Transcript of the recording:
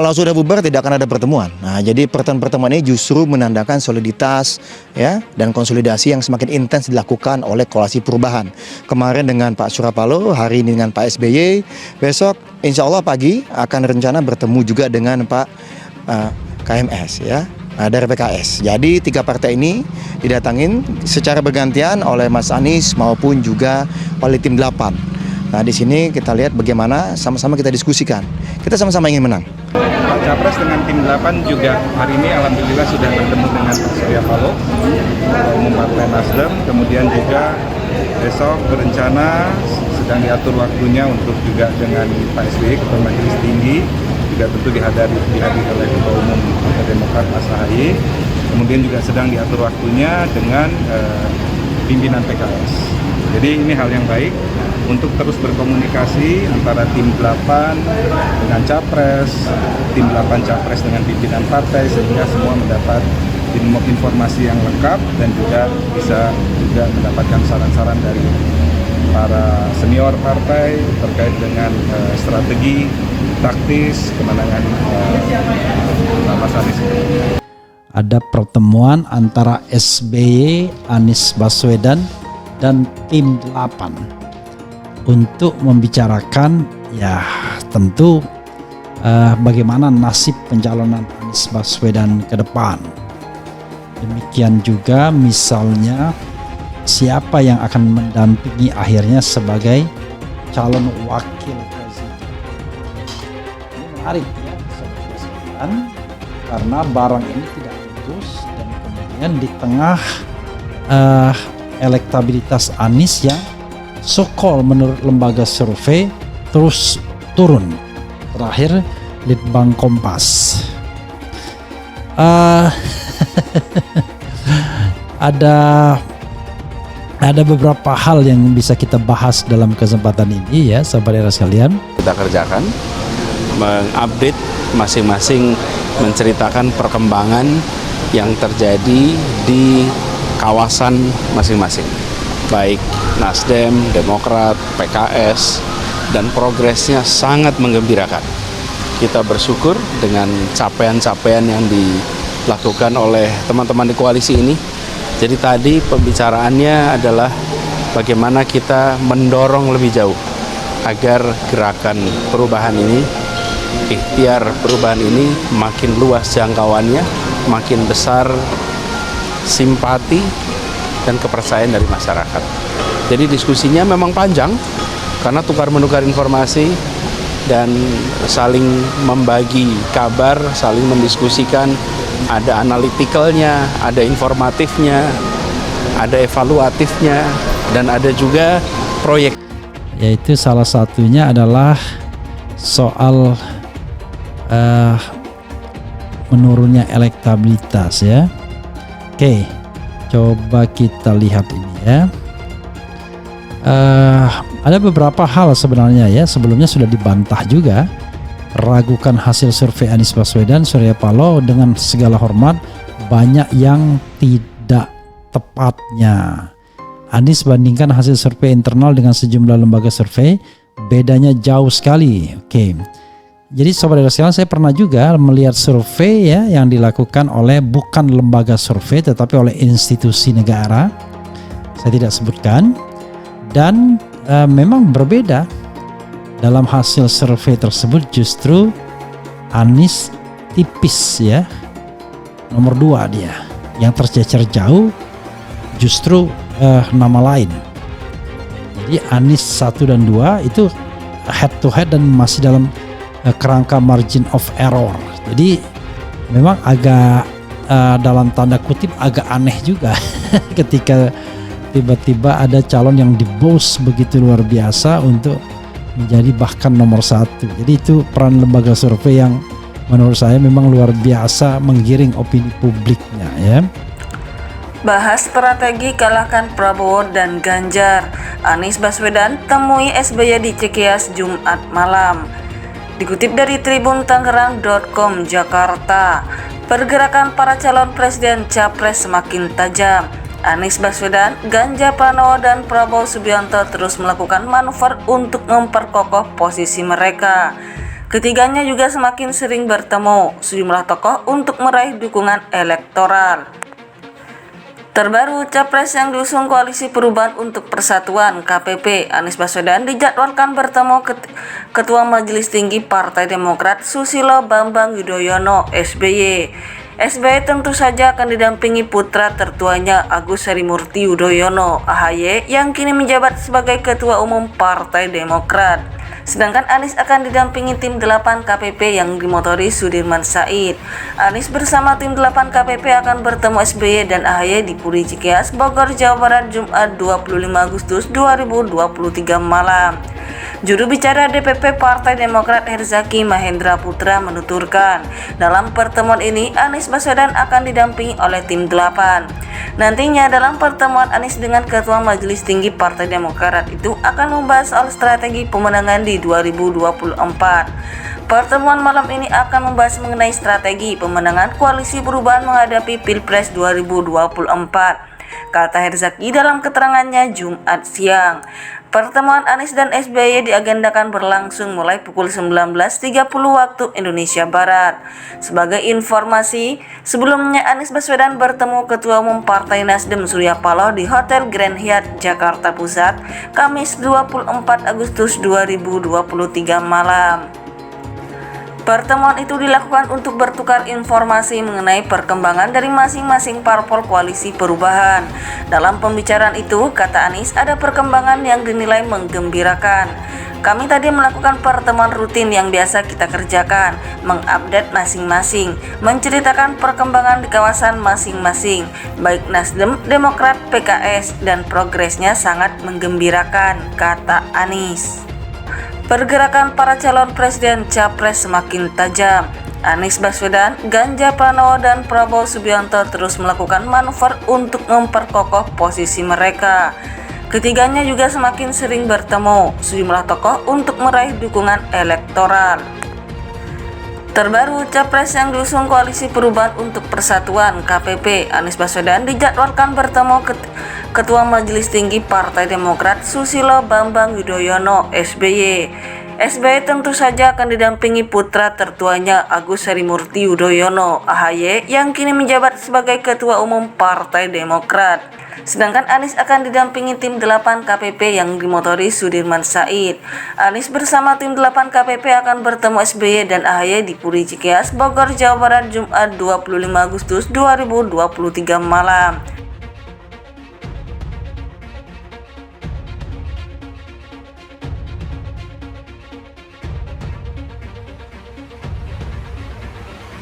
Kalau sudah bubar tidak akan ada pertemuan. Nah, jadi pertemuan ini justru menandakan soliditas ya dan konsolidasi yang semakin intens dilakukan oleh koalisi perubahan. Kemarin dengan Pak Surya Paloh, hari ini dengan Pak SBY, besok insya Allah pagi akan rencana bertemu juga dengan Pak KMS ya. Dari PKS. Jadi 3 partai ini didatangin secara bergantian oleh Mas Anies maupun juga oleh tim 8. Nah, di sini kita lihat bagaimana sama-sama kita diskusikan. Kita sama-sama ingin menang. Pak Capres dengan tim 8 juga hari ini alhamdulillah sudah bertemu dengan Pak Surya Paloh, Umum Partai Nasdem. Kemudian juga besok berencana sedang diatur waktunya untuk juga dengan Pak SBY, Ketua Majelis Tinggi, juga tentu dihadiri oleh Ketua Umum Partai Demokrat Mas Ahaye. Kemudian juga sedang diatur waktunya dengan pimpinan PKS. Jadi ini hal yang baik untuk terus berkomunikasi antara tim 8 dengan Capres, tim 8 Capres dengan pimpinan partai, sehingga semua mendapat informasi yang lengkap dan juga bisa juga mendapatkan saran-saran dari para senior partai terkait dengan strategi taktis kemenangan Mas Anies. Ada pertemuan antara SBY, Anies Baswedan dan tim 8 untuk membicarakan ya tentu bagaimana nasib pencalonan Anies Baswedan ke depan. Demikian juga misalnya siapa yang akan mendampingi akhirnya sebagai calon wakil presiden. Ini menarik ya sekalian, karena barang ini tidak putus dan kemudian di tengah elektabilitas Anies yang so-called menurut lembaga survei terus turun. Terakhir Litbang Kompas. Ada beberapa hal yang bisa kita bahas dalam kesempatan ini ya sahabat sekalian. Kita kerjakan, mengupdate masing-masing, menceritakan perkembangan yang terjadi di kawasan masing-masing, baik Nasdem, Demokrat, PKS, dan progresnya sangat menggembirakan. Kita bersyukur dengan capaian-capaian yang dilakukan oleh teman-teman di koalisi ini. Jadi tadi pembicaraannya adalah bagaimana kita mendorong lebih jauh agar gerakan perubahan ini, ikhtiar perubahan ini makin luas jangkauannya, makin besar simpati dan kepercayaan dari masyarakat. Jadi diskusinya memang panjang karena tukar-menukar informasi dan saling membagi kabar, saling mendiskusikan, ada analitikalnya, ada informatifnya, ada evaluatifnya, dan ada juga proyek. Yaitu salah satunya adalah soal menurunnya elektabilitas ya. Oke, coba kita lihat ini ya. Ada beberapa hal sebenarnya ya, sebelumnya sudah dibantah juga. Ragukan hasil survei Anies Baswedan, Surya Paloh, dengan segala hormat banyak yang tidak tepatnya. Anies bandingkan hasil survei internal dengan sejumlah lembaga survei, bedanya jauh sekali. Oke. Jadi sobat sekalian, saya pernah juga melihat survei ya yang dilakukan oleh bukan lembaga survei tetapi oleh institusi negara. Saya tidak sebutkan, dan memang berbeda. Dalam hasil survei tersebut justru Anies tipis ya, nomor 2 dia. Yang tercecer jauh justru nama lain. Jadi Anies 1 dan 2 itu head to head dan masih dalam kerangka margin of error. Jadi memang agak dalam tanda kutip agak aneh juga ketika tiba-tiba ada calon yang di-boost begitu luar biasa untuk menjadi bahkan nomor 1. Jadi itu peran lembaga survei yang menurut saya memang luar biasa menggiring opini publiknya ya. Bahas strategi kalahkan Prabowo dan Ganjar. Anies Baswedan temui SBY di Cikeas Jumat malam. Dikutip dari tribuntangerang.com Jakarta, pergerakan para calon presiden capres semakin tajam. Anies Baswedan, Ganjar Pranowo, dan Prabowo Subianto terus melakukan manuver untuk memperkokoh posisi mereka. Ketiganya juga semakin sering bertemu sejumlah tokoh untuk meraih dukungan elektoral. Terbaru, Capres yang diusung Koalisi Perubahan untuk Persatuan KPP, Anies Baswedan, dijadwalkan bertemu Ketua Majelis Tinggi Partai Demokrat Susilo Bambang Yudhoyono (SBY). SBY tentu saja akan didampingi putra tertuanya Agus Harimurti Yudhoyono (AHY) yang kini menjabat sebagai Ketua Umum Partai Demokrat. Sedangkan Anies akan didampingi tim 8 KPP yang dimotori Sudirman Said. Anies bersama tim 8 KPP akan bertemu SBY dan AHY di Puri Cikeas, Bogor, Jawa Barat, Jumat 25 Agustus 2023 malam. Juru bicara DPP Partai Demokrat Herzaki Mahendra Putra menuturkan, dalam pertemuan ini Anies Baswedan akan didampingi oleh tim 8. Nantinya dalam pertemuan Anies dengan Ketua Majelis Tinggi Partai Demokrat itu akan membahas soal strategi pemenangan di 2024. Pertemuan malam ini akan membahas mengenai strategi pemenangan Koalisi Perubahan menghadapi Pilpres 2024, kata Herzaki dalam keterangannya Jumat siang. Pertemuan Anies dan SBY diagendakan berlangsung mulai pukul 19.30 waktu Indonesia Barat. Sebagai informasi, sebelumnya Anies Baswedan bertemu Ketua Umum Partai Nasdem Surya Paloh di Hotel Grand Hyatt Jakarta Pusat, Kamis 24 Agustus 2023 malam. Pertemuan itu dilakukan untuk bertukar informasi mengenai perkembangan dari masing-masing parpol Koalisi Perubahan. Dalam pembicaraan itu, kata Anies, ada perkembangan yang dinilai menggembirakan. Kami tadi melakukan pertemuan rutin yang biasa kita kerjakan, mengupdate masing-masing, menceritakan perkembangan di kawasan masing-masing, baik Nasdem, Demokrat, PKS, dan progresnya sangat menggembirakan, kata Anies. Pergerakan para calon presiden capres semakin tajam. Anies Baswedan, Ganjar Pranowo, dan Prabowo Subianto terus melakukan manuver untuk memperkokoh posisi mereka. Ketiganya juga semakin sering bertemu sejumlah tokoh untuk meraih dukungan elektoral. Terbaru, Capres yang diusung Koalisi Perubahan untuk Persatuan KPP, Anies Baswedan, dijadwalkan bertemu Ketua Majelis Tinggi Partai Demokrat Susilo Bambang Yudhoyono (SBY). SBY tentu saja akan didampingi putra tertuanya Agus Harimurti Yudhoyono (AHY) yang kini menjabat sebagai Ketua Umum Partai Demokrat. Sedangkan Anies akan didampingi tim 8 KPP yang dimotori Sudirman Said. Anies bersama tim 8 KPP akan bertemu SBY dan AHY di Puri Cikeas, Bogor, Jawa Barat, Jumat 25 Agustus 2023 malam.